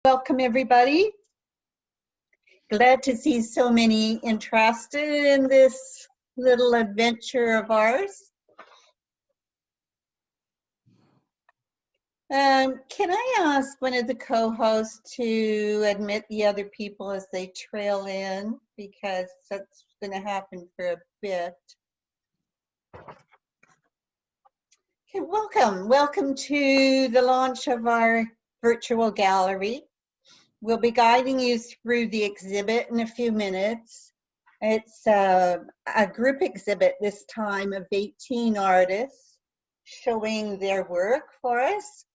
Welcome everybody. Glad to see so many interested in this little adventure of ours. Can I ask one of the co-hosts to admit the other people as they trail in, because that's going to happen for a bit. Okay, welcome to the launch of our virtual gallery. We'll be guiding you through the exhibit in a few minutes. It's a group exhibit this time of 18 artists showing their work for us.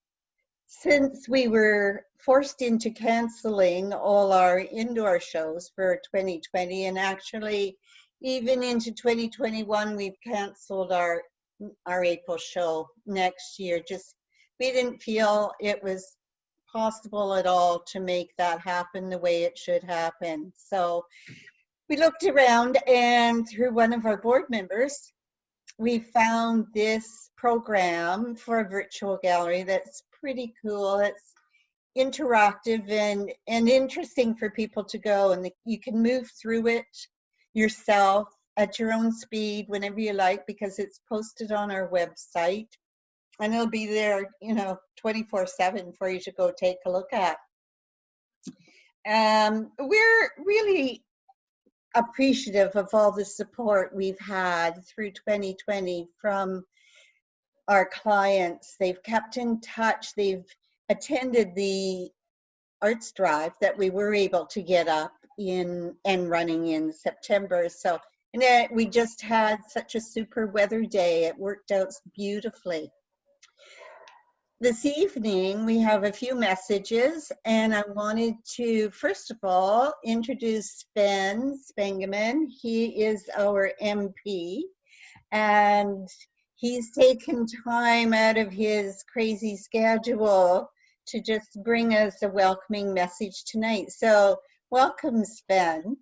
Since we were forced into canceling all our indoor shows for 2020, and actually even into 2021, we've canceled our April show next year. Just, we didn't feel it was possible at all to make that happen the way it should happen. So we looked around, and through one of our board members, we found this program for a virtual gallery that's pretty cool. It's interactive and interesting for people to go, and you can move through it yourself at your own speed whenever you like, because it's posted on our website, and it'll be there, 24/7 for you to go take a look at. We're really appreciative of all the support we've had through 2020 from our clients. They've kept in touch. They've attended the arts drive that we were able to get up in and running in September. So, and then we just had such a super weather day. It worked out beautifully. This evening, we have a few messages, and I wanted to, first of all, introduce Sven Spengeman. He is our MP, and he's taken time out of his crazy schedule to just bring us a welcoming message tonight. So welcome, Sven.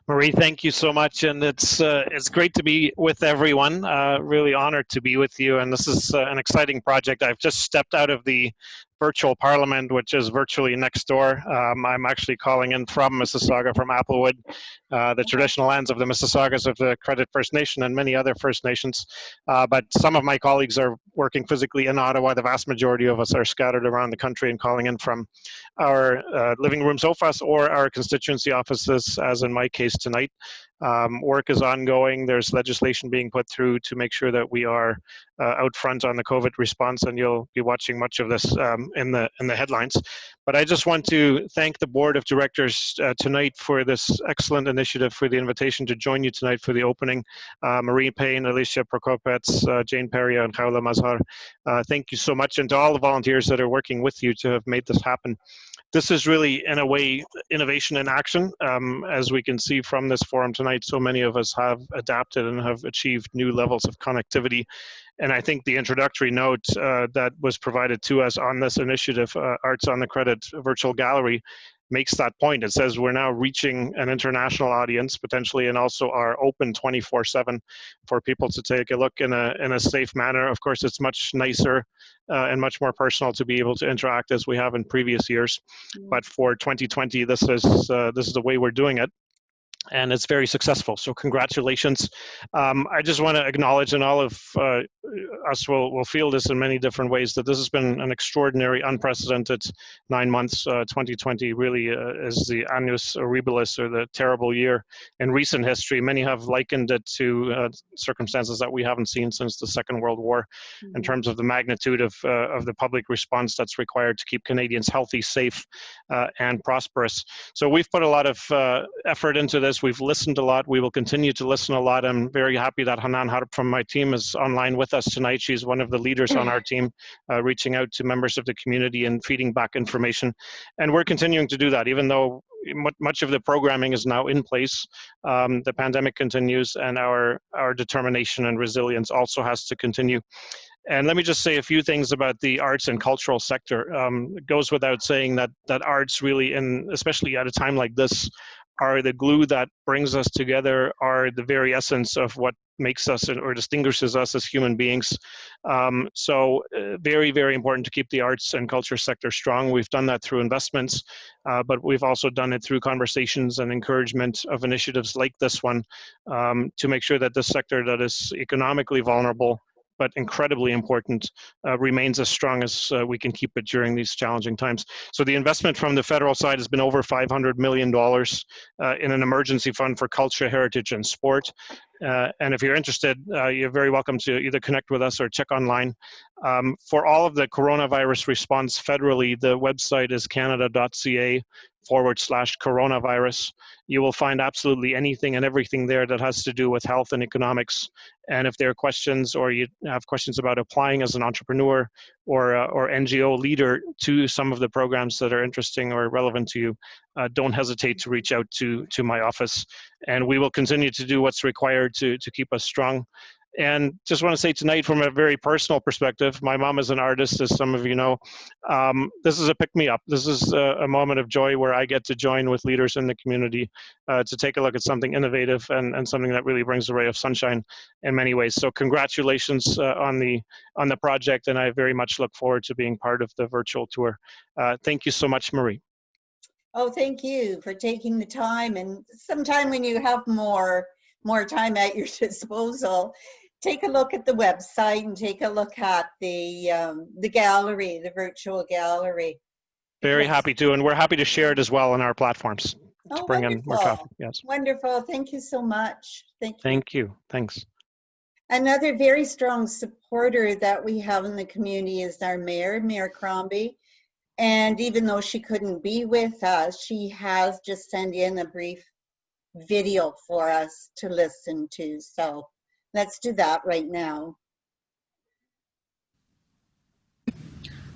Marie, thank you so much, and it's great to be with everyone. Really honored to be with you, and this is an exciting project. I've just stepped out of the virtual parliament, which is virtually next door. I'm actually calling in from Mississauga, from Applewood, the traditional lands of the Mississaugas of the Credit First Nation and many other First Nations. But some of my colleagues are working physically in Ottawa. The vast majority of us are scattered around the country and calling in from our living room sofas or our constituency offices, as in my case tonight. Work is ongoing. There's legislation being put through to make sure that we are out front on the COVID response, and you'll be watching much of this in the headlines. But I just want to thank the board of directors tonight for this excellent initiative, for the invitation to join you tonight for the opening. Marie Payne, Alicia Prokopets, Jane Peria, and Khawla Mazhar. Thank you so much, and to all the volunteers that are working with you to have made this happen. This is really, in a way, innovation in action. As we can see from this forum tonight, so many of us have adapted and have achieved new levels of connectivity. And I think the introductory note that was provided to us on this initiative, Arts on the Credit Virtual Gallery, makes that point. It says we're now reaching an international audience potentially, and also are open 24/7 for people to take a look in a safe manner. Of course, it's much nicer and much more personal to be able to interact as we have in previous years. But for 2020, this is the way we're doing it. And it's very successful, so congratulations. I just want to acknowledge, and all of us will feel this in many different ways, that this has been an extraordinary, unprecedented 9 months. 2020 really is the annus horribilis, or the terrible year in recent history. Many have likened it to circumstances that we haven't seen since the Second World War, in terms of the magnitude of the public response that's required to keep Canadians healthy, safe, and prosperous. So we've put a lot of effort into this. We've listened a lot. We will continue to listen a lot. I'm very happy that Hanan Harp from my team is online with us tonight. She's one of the leaders on our team, reaching out to members of the community and feeding back information. And we're continuing to do that, even though much of the programming is now in place. The pandemic continues, and our determination and resilience also has to continue. And let me just say a few things about the arts and cultural sector. It goes without saying that arts really, especially at a time like this, are the glue that brings us together, are the very essence of what makes us or distinguishes us as human beings. So very, very important to keep the arts and culture sector strong. We've done that through investments, but we've also done it through conversations and encouragement of initiatives like this one, to make sure that this sector that is economically vulnerable but incredibly important, remains as strong as we can keep it during these challenging times. So the investment from the federal side has been over $500 million in an emergency fund for culture, heritage, and sport. And if you're interested, you're very welcome to either connect with us or check online. For all of the coronavirus response federally, the website is canada.ca/coronavirus. You will find absolutely anything and everything there that has to do with health and economics. And if there are questions, or you have questions about applying as an entrepreneur or NGO leader to some of the programs that are interesting or relevant to you, don't hesitate to reach out to my office. And we will continue to do what's required to keep us strong. And just want to say tonight, from a very personal perspective, my mom is an artist, as some of you know. This is a pick-me-up. This is a moment of joy where I get to join with leaders in the community to take a look at something innovative and something that really brings a ray of sunshine in many ways. So congratulations on the project, and I very much look forward to being part of the virtual tour. Thank you so much, Marie. Oh, thank you for taking the time. And sometime when you have more time at your disposal, take a look at the website and take a look at the gallery, the virtual gallery. Very happy to, and we're happy to share it as well on our platforms to bring in more traffic. Yes. Wonderful. Thank you so much. Thank you. Thank you. Thanks. Another very strong supporter that we have in the community is our Mayor Crombie. And even though she couldn't be with us, she has just sent in a brief video for us to listen to. So let's do that right now.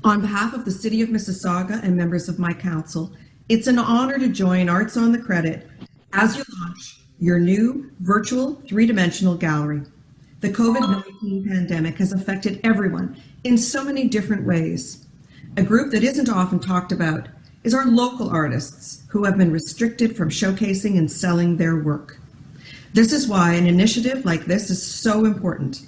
On behalf of the City of Mississauga and members of my council, it's an honor to join Arts on the Credit as you launch your new virtual three-dimensional gallery. The COVID-19 pandemic has affected everyone in so many different ways. A group that isn't often talked about is our local artists who have been restricted from showcasing and selling their work. This is why an initiative like this is so important.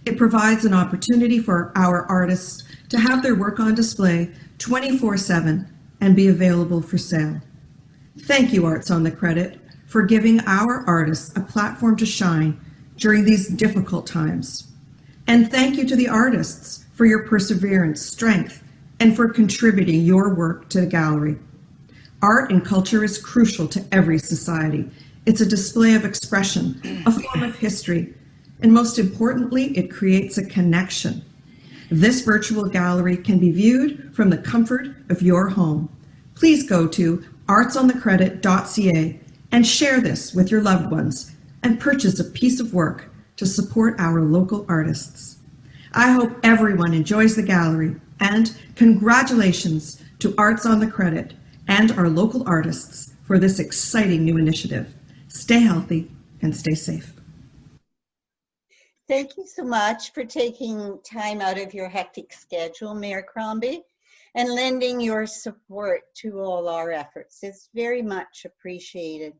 It provides an opportunity for our artists to have their work on display 24/7 and be available for sale. Thank you, Arts on the Credit, for giving our artists a platform to shine during these difficult times. And thank you to the artists for your perseverance, strength, and for contributing your work to the gallery. Art and culture is crucial to every society. It's a display of expression, a form of history, and most importantly, it creates a connection. This virtual gallery can be viewed from the comfort of your home. Please go to artsonthecredit.ca and share this with your loved ones and purchase a piece of work to support our local artists. I hope everyone enjoys the gallery, and congratulations to Arts on the Credit and our local artists for this exciting new initiative. Stay healthy and stay safe. Thank you so much for taking time out of your hectic schedule, Mayor Crombie, and lending your support to all our efforts. It's very much appreciated.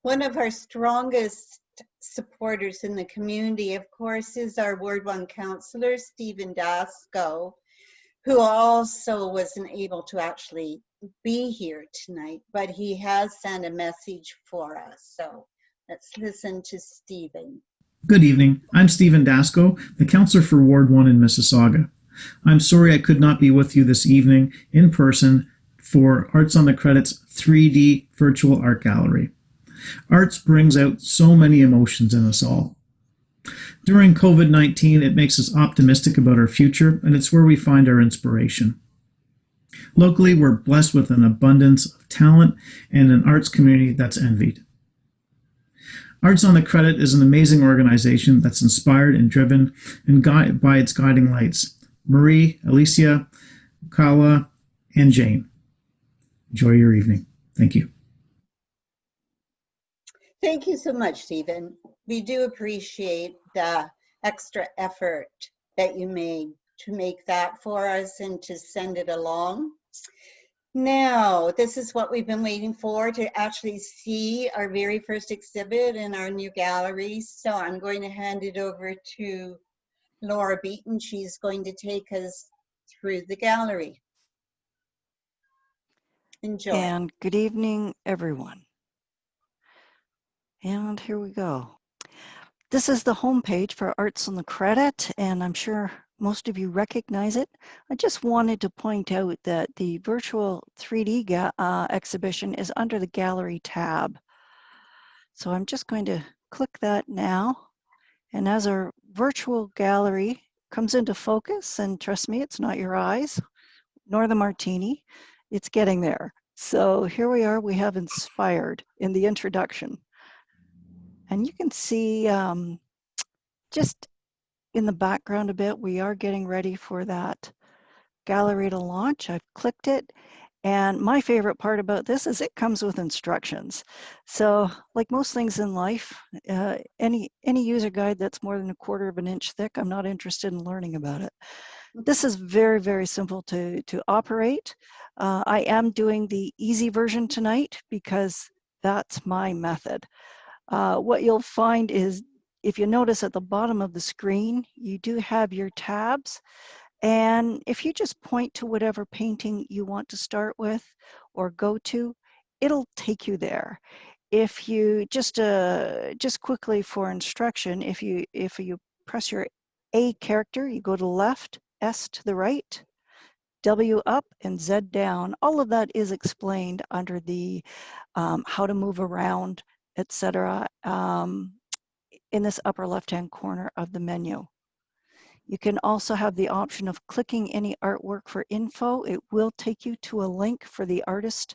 One of our strongest supporters in the community, of course, is our Ward 1 Councillor, Stephen Dasco, who also wasn't able to actually be here tonight, but he has sent a message for us. So let's listen to Stephen. Good evening. I'm Stephen Dasco, the Councillor for Ward 1 in Mississauga. I'm sorry I could not be with you this evening in person for Arts on the Credit's 3D virtual art gallery. Arts brings out so many emotions in us all. During COVID-19, it makes us optimistic about our future, and it's where we find our inspiration. Locally, we're blessed with an abundance of talent and an arts community that's envied. Arts on the Credit is an amazing organization that's inspired and driven and guided by its guiding lights, Marie, Alicia, Kala, and Jane. Enjoy your evening. Thank you. Thank you so much, Stephen. We do appreciate the extra effort that you made to make that for us and to send it along. Now, this is what we've been waiting for, to actually see our very first exhibit in our new gallery. So I'm going to hand it over to Laura Beaton. She's going to take us through the gallery. Enjoy. And good evening, everyone. And here we go. This is the homepage for Arts on the Credit, and I'm sure most of you recognize it. I just wanted to point out that the virtual 3D exhibition is under the Gallery tab. So I'm just going to click that now. And as our virtual gallery comes into focus, and trust me, it's not your eyes, nor the martini, it's getting there. So here we are, we have inspired in the introduction. And you can see just in the background a bit, we are getting ready for that gallery to launch. I've clicked it. And my favorite part about this is it comes with instructions. So like most things in life, any user guide that's more than 1/4 of an inch thick, I'm not interested in learning about it. This is very, very simple to operate. I am doing the easy version tonight because that's my method. What you'll find is, if you notice at the bottom of the screen, you do have your tabs. And if you just point to whatever painting you want to start with or go to, it'll take you there. If you just quickly for instruction, if you press your A character, you go to the left, S to the right, W up, and Z down. All of that is explained under the how to move around, etc. In this upper left-hand corner of the menu. You can also have the option of clicking any artwork for info. It will take you to a link for the artist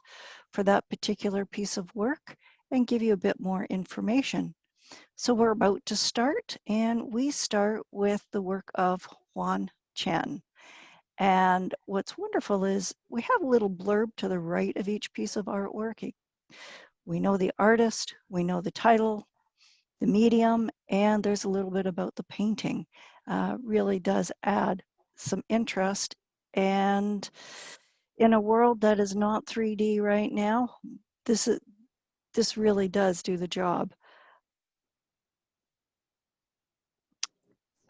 for that particular piece of work and give you a bit more information. So we're about to start, and we start with the work of Juan Chen. And what's wonderful is we have a little blurb to the right of each piece of artwork. We know the artist, we know the title, the medium, and there's a little bit about the painting. Really does add some interest. And in a world that is not 3D right now, this really does do the job.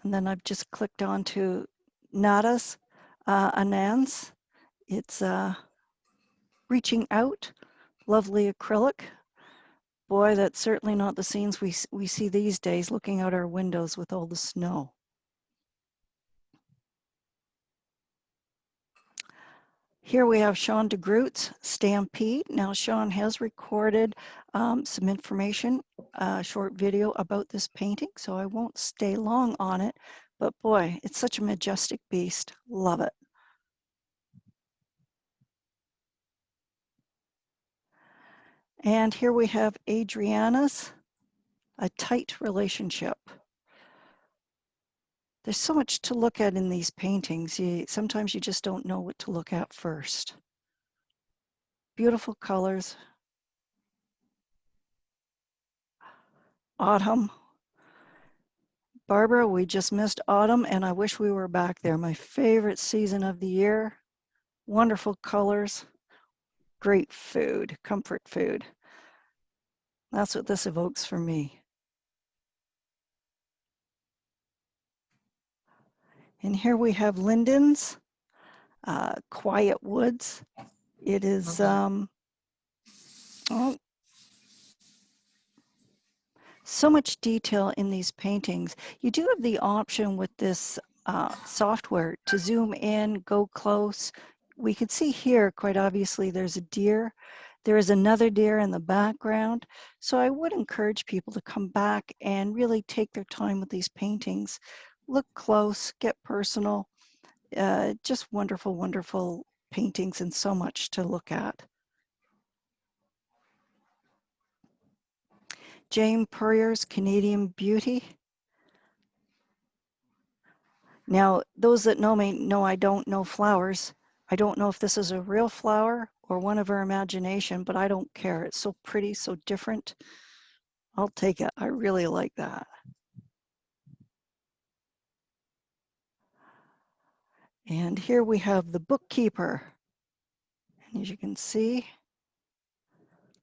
And then I've just clicked on to Nada's Anand's. It's reaching out, lovely acrylic. Boy, that's certainly not the scenes we see these days looking out our windows with all the snow. Here we have Sean DeGroot's Stampede. Now Sean has recorded some information, a short video about this painting, so I won't stay long on it, but boy, it's such a majestic beast. Love it. And here we have Adriana's A Tight Relationship. There's so much to look at in these paintings. Sometimes you just don't know what to look at first. Beautiful colors. Autumn. Barbara, we just missed autumn, and I wish we were back there. My favorite season of the year. Wonderful colors. Great food, comfort food. That's what this evokes for me. And here we have Linden's Quiet Woods. It is, so much detail in these paintings. You do have the option with this software to zoom in, go close. We can see here, quite obviously, there's a deer. There is another deer in the background. So I would encourage people to come back and really take their time with these paintings. Look close, get personal. Just wonderful, wonderful paintings and so much to look at. Jane Puryear's Canadian Beauty. Now, those that know me know I don't know flowers. I don't know if this is a real flower or one of her imagination, but I don't care. It's so pretty, so different. I'll take it. I really like that. And here we have The Bookkeeper. And as you can see,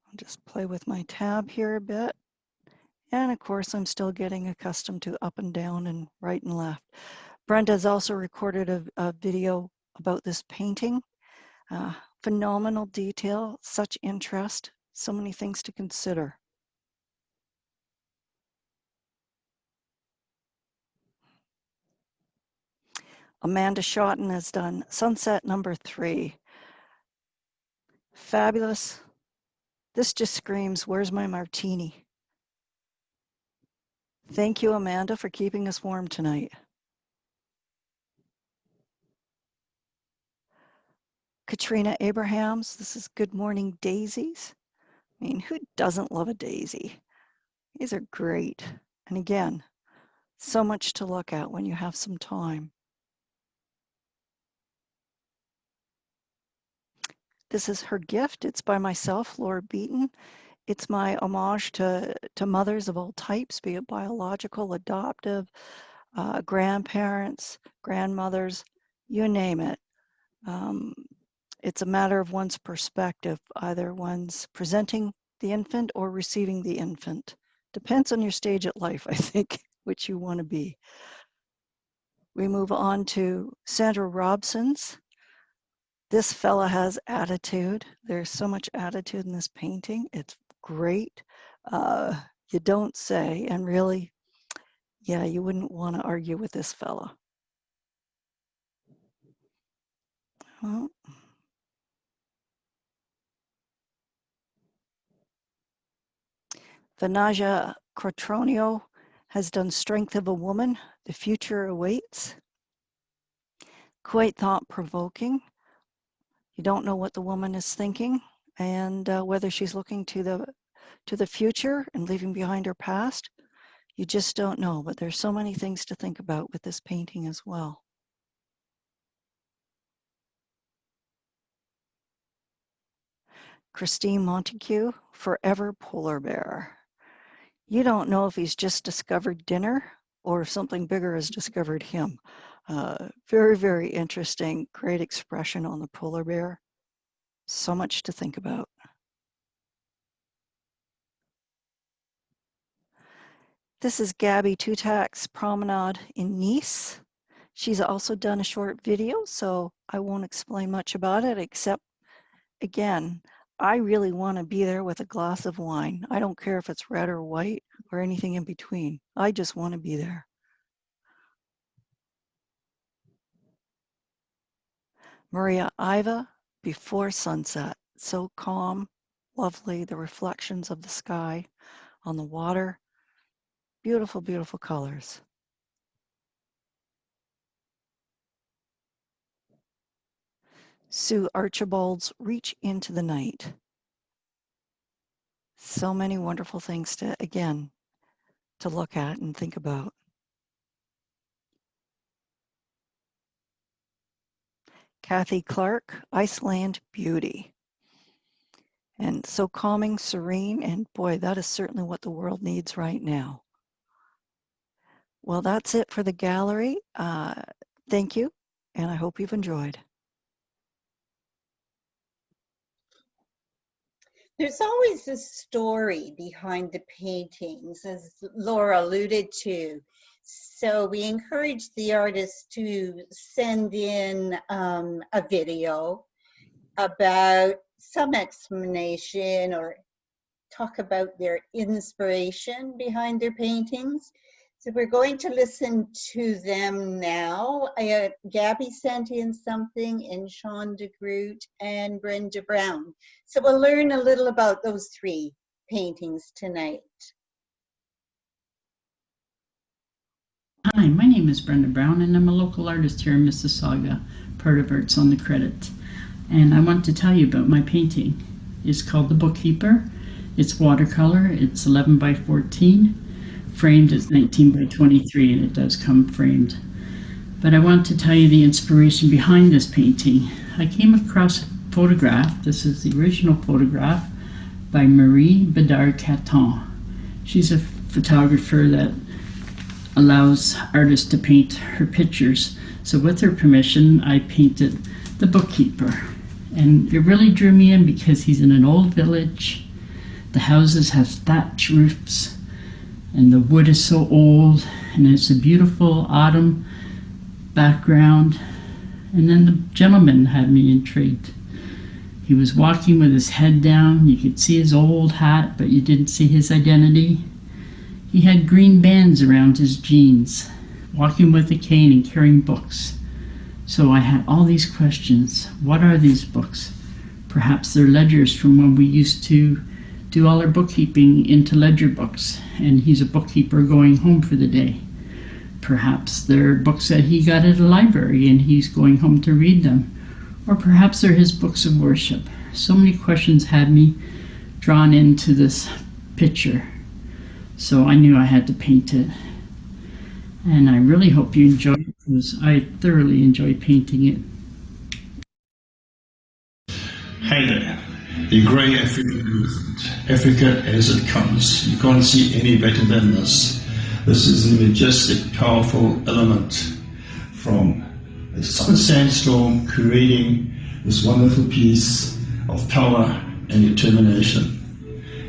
I'll just play with my tab here a bit. And of course, I'm still getting accustomed to up and down and right and left. Brenda has also recorded a video about this painting. Phenomenal detail, such interest, so many things to consider. Amanda Schotten has done Sunset number 3. Fabulous. This just screams, where's my martini? Thank you, Amanda, for keeping us warm tonight. Katrina Abrahams, this is Good Morning Daisies. I mean, who doesn't love a daisy? These are great. And again, so much to look at when you have some time. This is her gift. It's by myself, Laura Beaton. It's my homage to mothers of all types, be it biological, adoptive, grandparents, grandmothers, you name it. It's a matter of one's perspective, either one's presenting the infant or receiving the infant. Depends on your stage at life, I think, which you want to be. We move on to Sandra Robson's. This fella has attitude. There's so much attitude in this painting. It's great. You don't say, and really, yeah, you wouldn't want to argue with this fella. Well, Vanaja Crotronio has done Strength of a Woman, The Future Awaits. Quite thought-provoking. You don't know what the woman is thinking and whether she's looking to the future and leaving behind her past. You just don't know, but there's so many things to think about with this painting as well. Christine Montague, Forever Polar Bear. You don't know if he's just discovered dinner or if something bigger has discovered him. Very, very interesting, great expression on the polar bear. So much to think about. This is Gabby Tutec's Promenade in Nice. She's also done a short video, so I won't explain much about it, except, again, I really want to be there with a glass of wine. I don't care if it's red or white or anything in between. I just want to be there. Maria Iva, Before Sunset. So calm, lovely, the reflections of the sky on the water. Beautiful, beautiful colors. Sue Archibald's Reach into the Night. So many wonderful things to, again, to look at and think about. Kathy Clark, Iceland Beauty. And so calming, serene, and boy, that is certainly what the world needs right now. Well, that's it for the gallery. Thank you, and I hope you've enjoyed. There's always a story behind the paintings, as Laura alluded to. So we encourage the artists to send in a video about some explanation or talk about their inspiration behind their paintings. So we're going to listen to them now. Gabby sent in something, and Sean DeGroot and Brenda Brown. So we'll learn a little about those 3 paintings tonight. Hi, my name is Brenda Brown, and I'm a local artist here in Mississauga, part of Arts on the Credit. And I want to tell you about my painting. It's called The Bookkeeper. It's watercolor. It's 11 by 14. Framed is 19 by 23, and it does come framed. But I want to tell you the inspiration behind this painting. I came across a photograph. This is the original photograph by Marie Bedard-Caton. She's a photographer that allows artists to paint her pictures. So with her permission, I painted the bookkeeper. And it really drew me in because he's in an old village. The houses have thatch roofs, and the wood is so old, and it's a beautiful autumn background. And then the gentleman had me intrigued. He was walking with his head down. You could see his old hat, but you didn't see his identity. He had green bands around his jeans, walking with a cane and carrying books. So I had all these questions. What are these books? Perhaps they're ledgers from when we used to do all our bookkeeping into ledger books, and he's a bookkeeper going home for the day. Perhaps they're books that he got at a library and he's going home to read them. Or perhaps they're his books of worship. So many questions had me drawn into this picture. So I knew I had to paint it. And I really hope you enjoy it, because I thoroughly enjoy painting it. Hey there, the Grey Africa movement. Africa as it comes. You can't see any better than this. This is the majestic, powerful element from the Southern Sandstorm creating this wonderful piece of power and determination.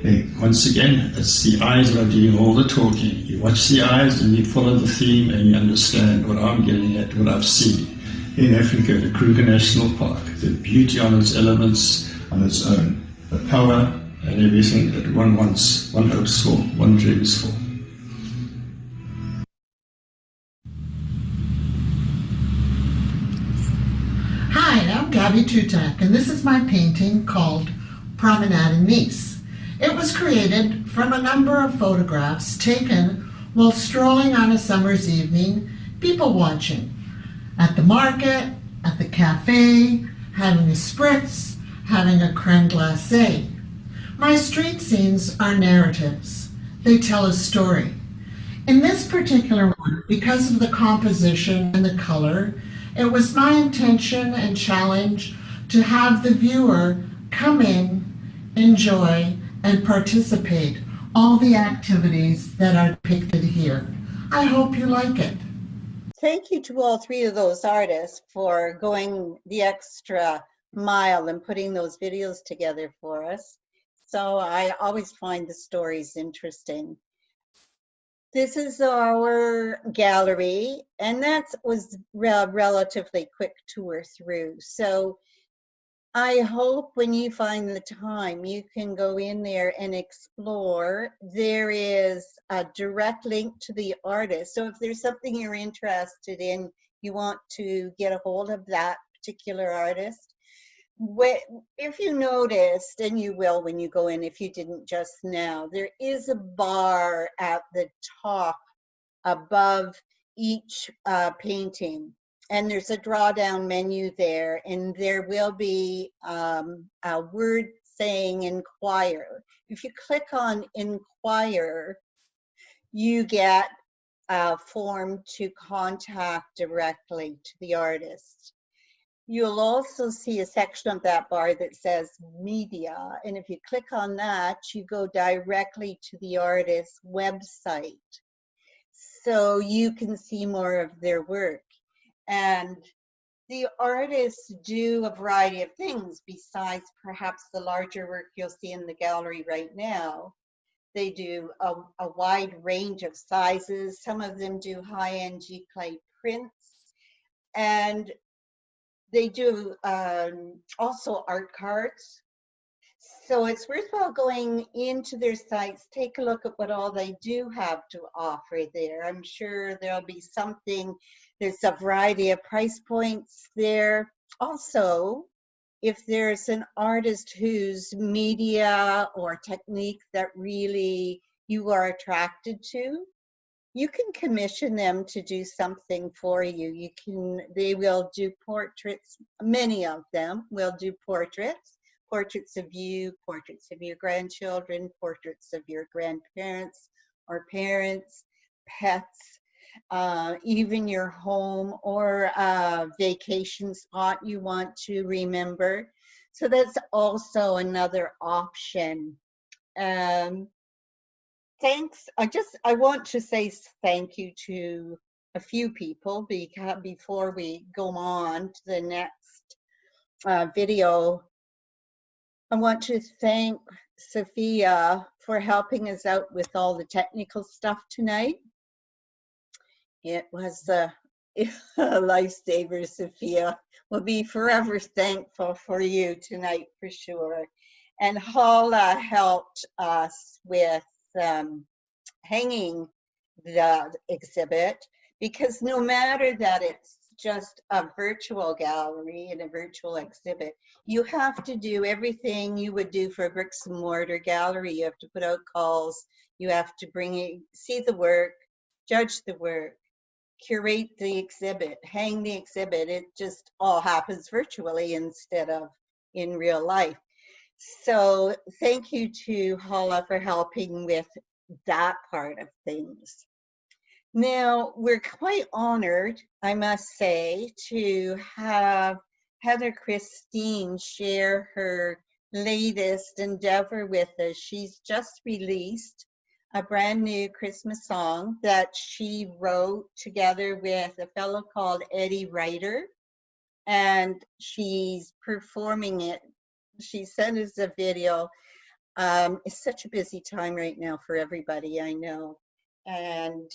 And once again, it's the eyes that are doing all the talking. You watch the eyes and you follow the theme and you understand what I'm getting at, what I've seen in Africa, the Kruger National Park, the beauty on its elements on its own, the power and everything that one wants, one hopes for, one dreams for. Hi, I'm Gabby Tutec, and this is my painting called Promenade in Nice. It was created from a number of photographs taken while strolling on a summer's evening, people watching, at the market, at the cafe, having a spritz, having a creme glacée. My street scenes are narratives. They tell a story. In this particular one, because of the composition and the color, it was my intention and challenge to have the viewer come in, enjoy, and participate all the activities that are depicted here. I hope you like it. Thank you to all three of those artists for going the extra mile and putting those videos together for us. So I always find the stories interesting. This is our gallery, and that was a relatively quick tour through. So I hope when you find the time, you can go in there and explore. There is a direct link to the artist. So if there's something you're interested in, you want to get a hold of that particular artist. If you noticed, and you will when you go in, if you didn't just now, there is a bar at the top above each painting. And there's a drawdown menu there, and there will be a word saying inquire. If you click on inquire, you get a form to contact directly to the artist. You'll also see a section of that bar that says media, and if you click on that, you go directly to the artist's website, so you can see more of their work. And the artists do a variety of things besides perhaps the larger work you'll see in the gallery right now. They do a wide range of sizes. Some of them do high-end G-clay prints, and they do also art cards. So it's worthwhile going into their sites, take a look at what all they do have to offer there. I'm sure there'll be something, there's a variety of price points there. Also, if there's an artist whose media or technique that really you are attracted to, you can commission them to do something for you. They will do portraits, many of them will do portraits of you, portraits of your grandchildren, portraits of your grandparents or parents, pets, even your home or a vacation spot you want to remember. So that's also another option. Thanks. I want to say thank you to a few people before we go on to the next video, I want to thank Sophia for helping us out with all the technical stuff tonight. It was a lifesaver, Sophia. We'll be forever thankful for you tonight for sure. And Hala helped us with hanging the exhibit, because no matter that it's just a virtual gallery and a virtual exhibit, you have to do everything you would do for a bricks and mortar gallery. You have to put out calls, you have to see the work, judge the work, curate the exhibit, hang the exhibit. It just all happens virtually instead of in real life. So thank you to Hala for helping with that part of things. Now, we're quite honored, I must say, to have Heather Christine share her latest endeavor with us. She's just released a brand new Christmas song that she wrote together with a fellow called Eddie Ryder, and she's performing it. She sent us a video. It's such a busy time right now for everybody, I know. And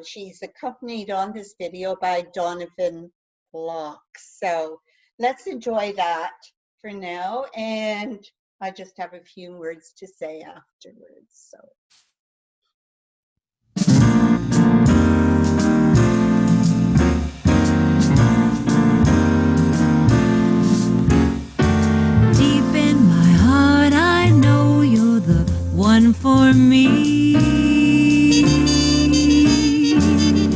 she's accompanied on this video by Donovan Block. So let's enjoy that for now. And I just have a few words to say afterwards. So. Deep in my heart, I know you're the one for me.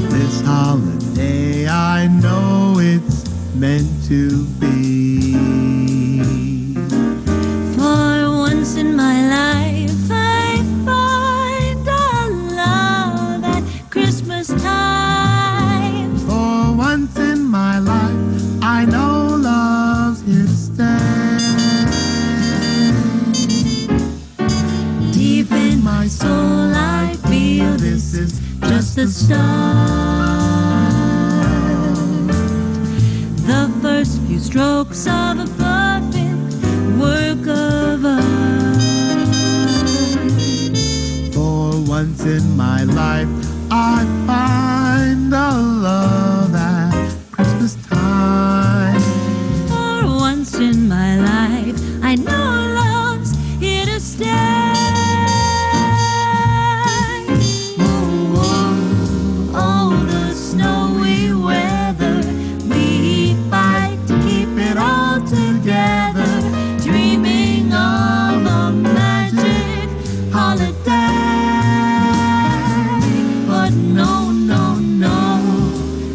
This holiday, I know it's meant to be. For once in my life, I find a love at Christmas time. For once in my life, I know love's here to stay. Deep in my soul, I feel this is just the start. The first few strokes of a perfect work of art. For once in my life, I find a love at Christmas time. For once in my life, I know love's here to stay. Oh, the snowy weather, we fight to keep it all together, dreaming of a magic holiday. But no, no, no,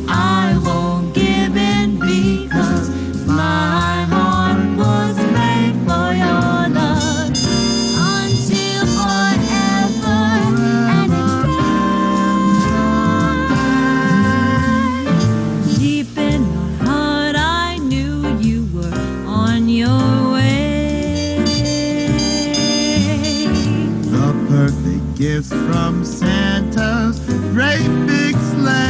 I won't give in, because my heart was made for your love until forever and a day. Deep in my heart, I knew you were on your way. The perfect gifts from Santa's great big sleigh.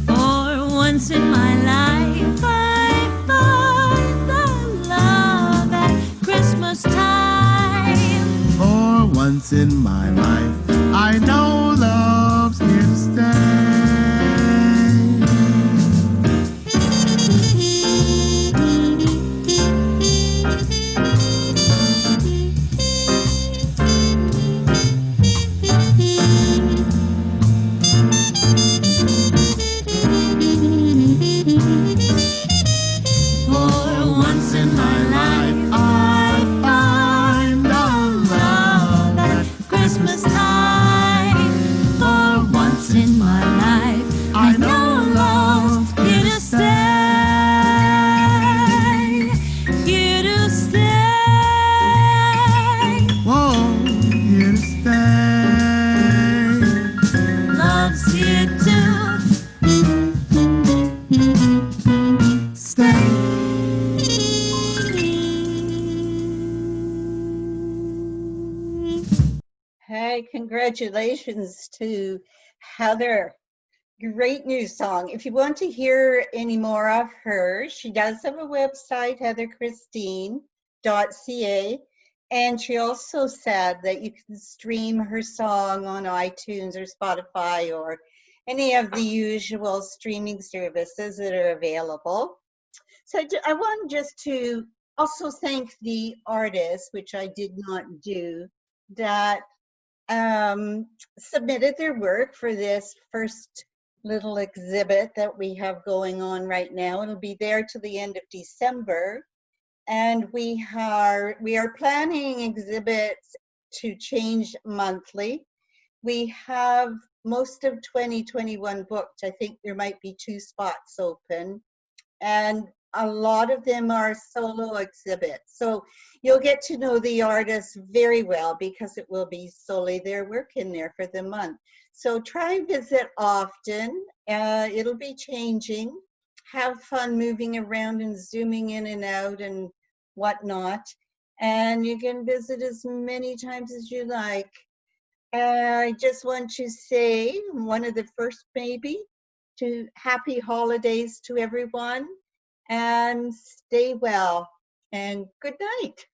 For once in my life, I find the love at Christmas time. For once in my life, I know love's here to stay. For once in my life, I find a love at Christmas time. For once in my life, I know love's here to stay. Here to stay. Whoa, here to stay. Love's here to Stay. Hey, congratulations to Heather Great new song. If you want to hear any more of her, she does have a website, heatherchristine.ca, and she also said that you can stream her song on iTunes or Spotify or any of the usual streaming services that are available. So I want just to also thank the artists, which I did not do, that submitted their work for this first little exhibit that we have going on right now. It'll be there till the end of December. And we are planning exhibits to change monthly. We have most of 2021 booked. I think there might be 2 spots open. And a lot of them are solo exhibits. So you'll get to know the artists very well because it will be solely their work in there for the month. So try and visit often. It'll be changing. Have fun moving around and zooming in and out and whatnot. And you can visit as many times as you like. I just want to say, one of the first maybe, to happy holidays to everyone, and stay well, and good night.